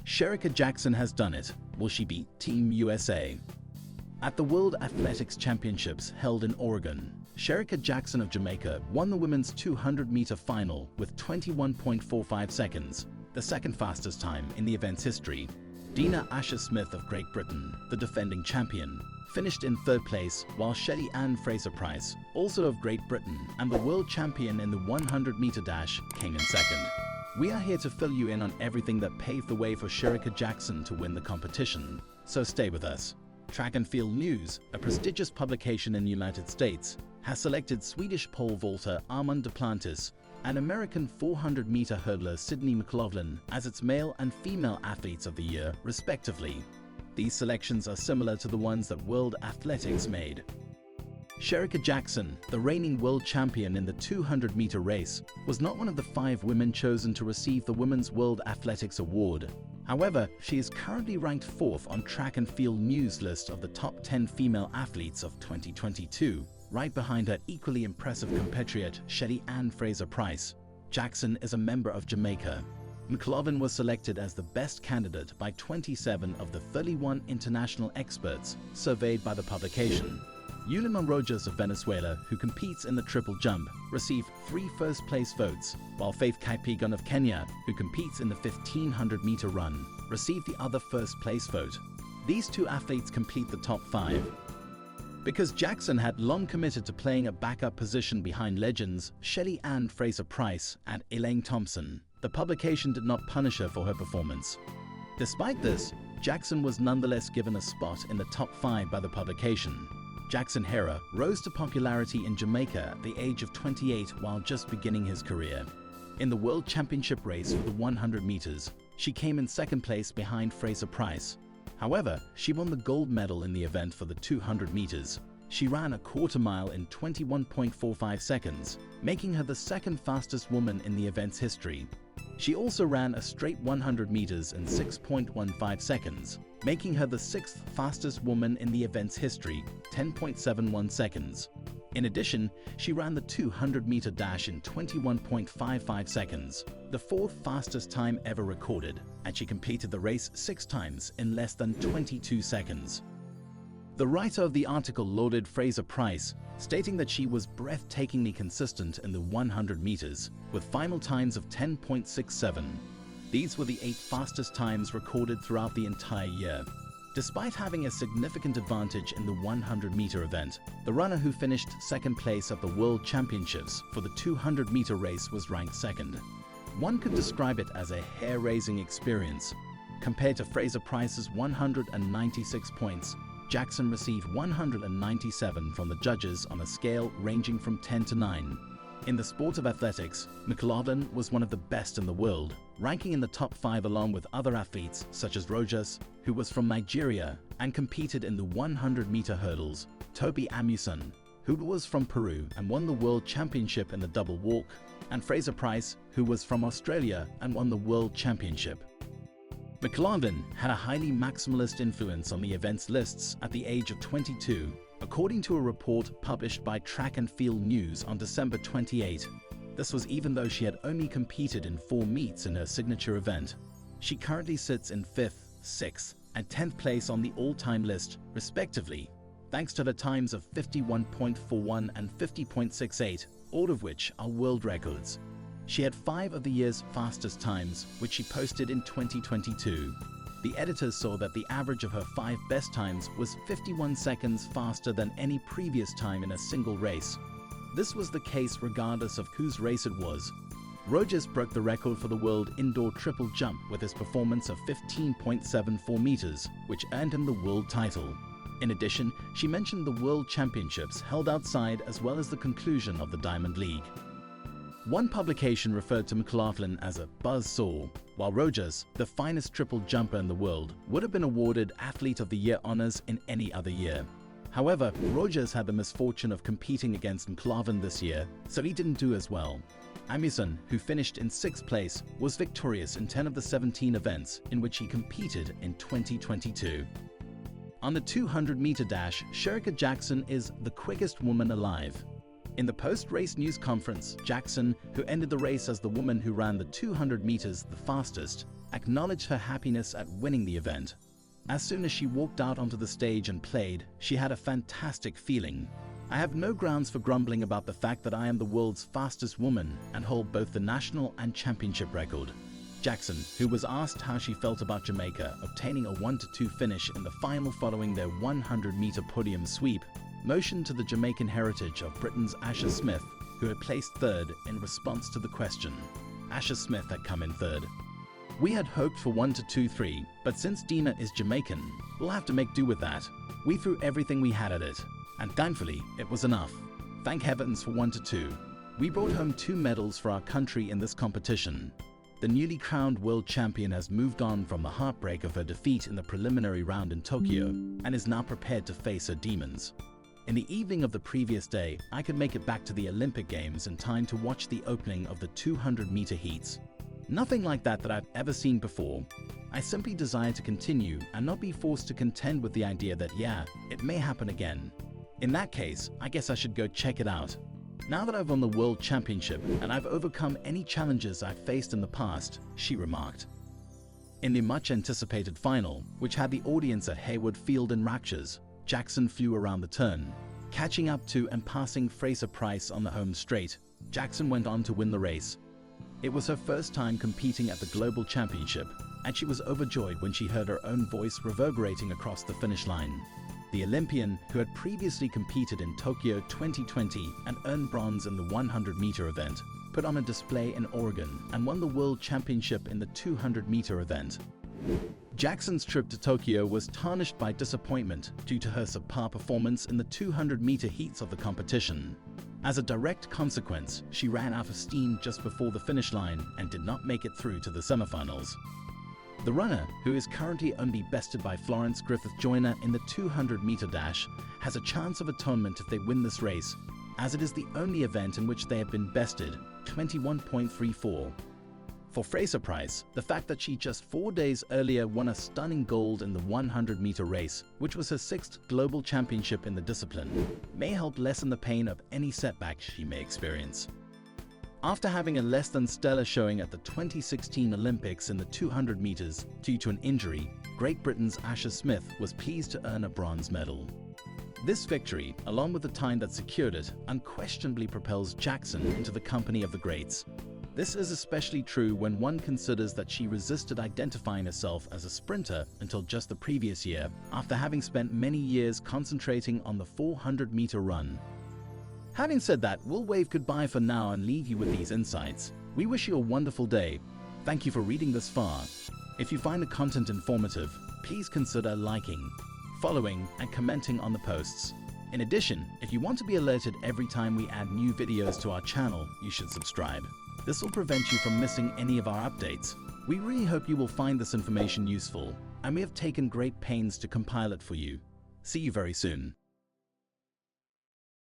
Shericka Jackson has done it. Will she beat Team USA? At the World Athletics Championships held in Oregon, Shericka Jackson of Jamaica won the women's 200-meter final with 21.45 seconds, the second fastest time in the event's history. Dina Smith of Great Britain, the defending champion, finished in third place, while Shelly-Ann Fraser-Pryce, also of Great Britain and the world champion in the 100-meter dash, came in second. We are here to fill you in on everything that paved the way for Shericka Jackson to win the competition, so stay with us. Track and Field News, a prestigious publication in the United States, has selected Swedish pole vaulter Armand Duplantis and American 400-meter hurdler Sydney McLaughlin as its male and female athletes of the year, respectively. These selections are similar to the ones that World Athletics made. Shericka Jackson, the reigning world champion in the 200-meter race, was not one of the 5 women chosen to receive the Women's World Athletics Award. However, she is currently ranked 4th on Track and Field News' list of the top 10 female athletes of 2022, right behind her equally impressive compatriot Shelly-Ann Fraser-Pryce. Jackson is a member of Jamaica. McLaughlin was selected as the best candidate by 27 of the 31 international experts surveyed by the publication. Yulima Rojas of Venezuela, who competes in the triple jump, received 3 first-place votes, while Faith Kipyegon of Kenya, who competes in the 1500-meter run, received the other first-place vote. These 2 athletes complete the top 5. Because Jackson had long committed to playing a backup position behind legends Shelly-Ann Fraser-Pryce and Elaine Thompson, the publication did not punish her for her performance. Despite this, Jackson was nonetheless given a spot in the top 5 by the publication. Jackson Hera rose to popularity in Jamaica at the age of 28 while just beginning his career. In the World Championship race for the 100 meters, she came in second place behind Fraser-Pryce. However, she won the gold medal in the event for the 200 meters. She ran a quarter mile in 21.45 seconds, making her the second fastest woman in the event's history. She also ran a straight 100 meters in 6.15 seconds, making her the 6th fastest woman in the event's history, 10.71 seconds. In addition, she ran the 200-meter dash in 21.55 seconds, the 4th fastest time ever recorded, and she completed the race 6 times in less than 22 seconds. The writer of the article lauded Fraser-Pryce, stating that she was breathtakingly consistent in the 100 meters, with final times of 10.67. These were the 8 fastest times recorded throughout the entire year. Despite having a significant advantage in the 100-meter event, the runner who finished second place at the World Championships for the 200-meter race was ranked second. One could describe it as a hair-raising experience. Compared to Fraser-Pryce's 196 points, Jackson received 197 from the judges on a scale ranging from 10 to 9. In the sport of athletics, McLaughlin was one of the best in the world, ranking in the top 5 along with other athletes such as Rojas, who was from Nigeria and competed in the 100-meter hurdles, Toby Amuson, who was from Peru and won the World Championship in the double walk, and Fraser-Pryce, who was from Australia and won the World Championship. McLaughlin had a highly maximalist influence on the event's lists at the age of 22, according to a report published by Track and Field News on December 28. This was even though she had only competed in 4 meets in her signature event. She currently sits in 5th, 6th, and 10th place on the all-time list, respectively, thanks to the times of 51.41 and 50.68, all of which are world records. She had 5 of the year's fastest times, which she posted in 2022. The editors saw that the average of her 5 best times was 51 seconds faster than any previous time in a single race. This was the case regardless of whose race it was. Rojas broke the record for the world indoor triple jump with his performance of 15.74 meters, which earned him the world title. In addition, she mentioned the World Championships held outside as well as the conclusion of the Diamond League. One publication referred to McLaughlin as a buzzsaw, while Rojas, the finest triple jumper in the world, would have been awarded Athlete of the Year honors in any other year. However, Rojas had the misfortune of competing against McLaughlin this year, so he didn't do as well. Amuson, who finished in 6th place, was victorious in 10 of the 17 events in which he competed in 2022. On the 200-meter dash, Shericka Jackson is the quickest woman alive. In the post-race news conference, Jackson, who ended the race as the woman who ran the 200 meters the fastest, acknowledged her happiness at winning the event. As soon as she walked out onto the stage and played, she had a fantastic feeling. I have no grounds for grumbling about the fact that I am the world's fastest woman and hold both the national and championship record. Jackson, who was asked how she felt about Jamaica obtaining a 1-2 finish in the final following their 100-meter podium sweep, motioned to the Jamaican heritage of Britain's Asher Smith, who had placed third in response to the question. Asher Smith had come in third. We had hoped for 1-2-3, but since Dina is Jamaican, we'll have to make do with that. We threw everything we had at it, and thankfully, it was enough. Thank heavens for 1-2. We brought home 2 medals for our country in this competition. The newly crowned world champion has moved on from the heartbreak of her defeat in the preliminary round in Tokyo and is now prepared to face her demons. In the evening of the previous day, I could make it back to the Olympic Games in time to watch the opening of the 200-meter heats. Nothing like that I've ever seen before. I simply desire to continue and not be forced to contend with the idea that, yeah, it may happen again. In that case, I guess I should go check it out. Now that I've won the World Championship and I've overcome any challenges I've faced in the past, she remarked. In the much-anticipated final, which had the audience at Hayward Field in raptures, Jackson flew around the turn. Catching up to and passing Fraser-Pryce on the home straight, Jackson went on to win the race. It was her first time competing at the Global Championship, and she was overjoyed when she heard her own voice reverberating across the finish line. The Olympian, who had previously competed in Tokyo 2020 and earned bronze in the 100-meter event, put on a display in Oregon and won the World Championship in the 200-meter event. Jackson's trip to Tokyo was tarnished by disappointment due to her subpar performance in the 200-meter heats of the competition. As a direct consequence, she ran out of steam just before the finish line and did not make it through to the semifinals. The runner, who is currently only bested by Florence Griffith-Joyner in the 200-meter dash, has a chance of atonement if they win this race, as it is the only event in which they have been bested, 21.34. For Fraser-Pryce, the fact that she just 4 days earlier won a stunning gold in the 100-meter race, which was her 6th global championship in the discipline, may help lessen the pain of any setback she may experience. After having a less than stellar showing at the 2016 Olympics in the 200 meters due to an injury, Great Britain's Asher Smith was pleased to earn a bronze medal. This victory, along with the time that secured it, unquestionably propels Jackson into the company of the greats. This is especially true when one considers that she resisted identifying herself as a sprinter until just the previous year, after having spent many years concentrating on the 400-meter run. Having said that, we'll wave goodbye for now and leave you with these insights. We wish you a wonderful day. Thank you for reading this far. If you find the content informative, please consider liking, following, and commenting on the posts. In addition, if you want to be alerted every time we add new videos to our channel, you should subscribe. This will prevent you from missing any of our updates. We really hope you will find this information useful, and we have taken great pains to compile it for you. See you very soon.